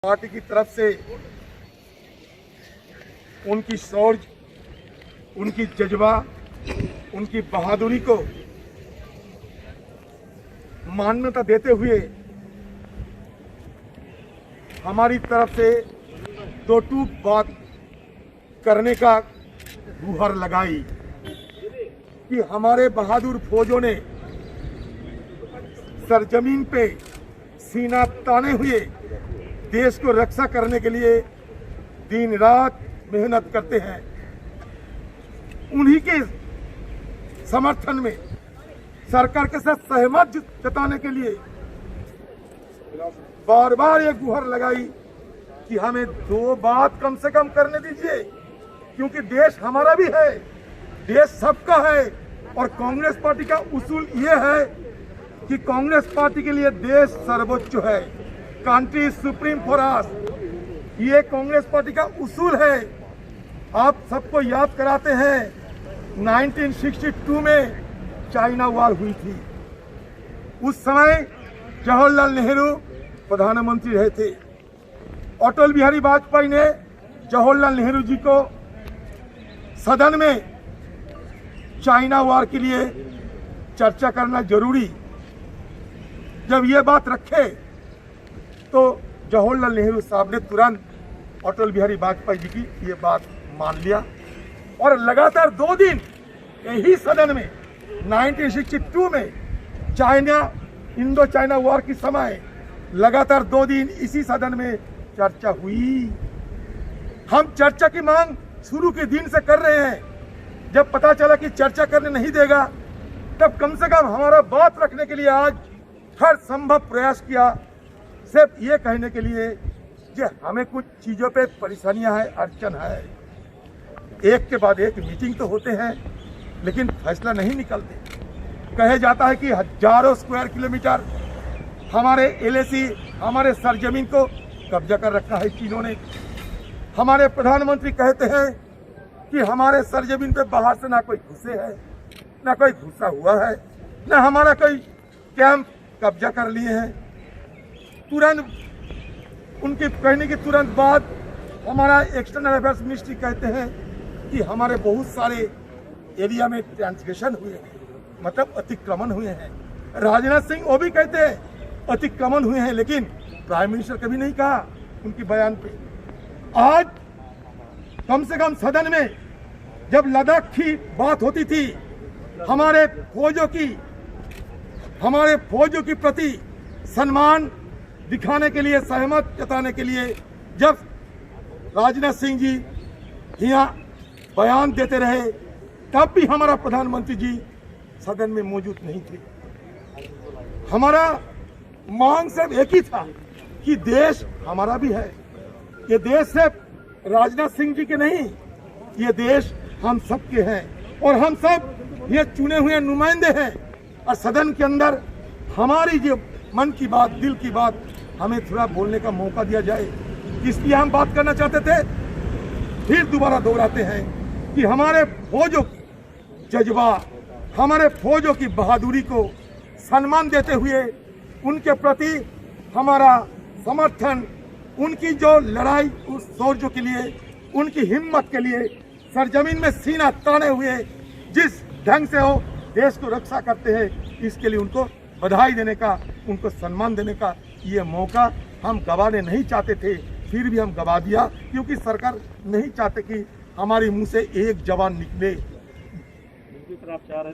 Party की तरफ से उनकी शौर्य, उनकी जज्बा, उनकी बहादुरी को मान्यता देते हुए हमारी तरफ से दो टूक बात करने का गुहार लगाई कि हमारे बहादुर फौजों ने सरजमीन पे सीना ताने हुए देश को रक्षा करने के लिए दिन रात मेहनत करते हैं। उन्हीं के समर्थन में सरकार के साथ सहमत जताने के लिए बार बार ये गुहार लगाई कि हमें दो बात कम से कम करने दीजिए, क्योंकि देश हमारा भी है, देश सबका है। और कांग्रेस पार्टी का उसूल ये है कि कांग्रेस पार्टी के लिए देश सर्वोच्च है, कंट्री सुप्रीम फॉर अस, ये कांग्रेस पार्टी का उसूल है। आप सबको याद कराते हैं 1962 में चाइना वॉर हुई थी। उस समय जवाहरलाल नेहरू प्रधानमंत्री रहे थे। अटल बिहारी वाजपेयी ने जवाहरलाल नेहरू जी को सदन में चाइना वॉर के लिए चर्चा करना जरूरी, जब ये बात रखे तो जवाहरलाल नेहरू साहब ने तुरंत अटल बिहारी वाजपेयी जी की ये बात मान लिया और लगातार 2 दिन यही सदन में 1962 में इंडो चाइना वॉर के समय लगातार 2 दिन इसी सदन में चर्चा हुई। हम चर्चा की मांग शुरू के दिन से कर रहे हैं। जब पता चला कि चर्चा करने नहीं देगा, तब कम से कम हमारा बात रखने के लिए आज हर संभव प्रयास किया, सिर्फ ये कहने के लिए कि हमें कुछ चीज़ों पे परेशानियां है, अड़चन है। एक के बाद एक मीटिंग तो होते हैं, लेकिन फैसला नहीं निकलते। कहे जाता है कि हजारों स्क्वायर किलोमीटर हमारे एलएसी, हमारे सरजमीन को कब्जा कर रखा है चीनों ने। हमारे प्रधानमंत्री कहते हैं कि हमारे सरजमीन पे बाहर से ना कोई घुसे है, ना कोई घुसा हुआ है, ना हमारा कोई कैंप कब्जा कर लिए हैं। तुरंत उनके कहने के तुरंत बाद हमारा एक्सटर्नल अफेयर्स मिनिस्ट्री कहते हैं कि हमारे बहुत सारे एरिया में ट्रांसग्रेशन हुए हैं, मतलब अतिक्रमण हुए हैं। राजनाथ सिंह वो भी कहते हैं अतिक्रमण हुए हैं, लेकिन प्राइम मिनिस्टर कभी नहीं कहा उनकी बयान पे। आज कम से कम सदन में जब लद्दाख की बात होती थी, हमारे फौजों की प्रति सम्मान दिखाने के लिए, सहमत जताने के लिए जब राजनाथ सिंह जी यहाँ बयान देते रहे, तब भी हमारा प्रधानमंत्री जी सदन में मौजूद नहीं थे। हमारा मांग सिर्फ एक ही था कि देश हमारा भी है। ये देश सिर्फ राजनाथ सिंह जी के नहीं, ये देश हम सब के हैं और हम सब ये चुने हुए नुमाइंदे हैं। और सदन के अंदर हमारी जो मन की बात, दिल की बात, हमें थोड़ा बोलने का मौका दिया जाए। इसलिए हम बात करना चाहते थे। फिर दोबारा दोहराते हैं कि हमारे फौजों की जज्बा, हमारे फौजों की बहादुरी को सम्मान देते हुए उनके प्रति हमारा समर्थन, उनकी जो लड़ाई, उस शौर्य के लिए, उनकी हिम्मत के लिए, सरजमीन में सीना ताने हुए जिस ढंग से वो देश को रक्षा करते हैं, इसके लिए उनको बधाई देने का, उनको सम्मान देने का ये मौका हम गंवाने नहीं चाहते थे। फिर भी हम गंवा दिया, क्योंकि सरकार नहीं चाहते कि हमारे मुंह से एक जवान निकले।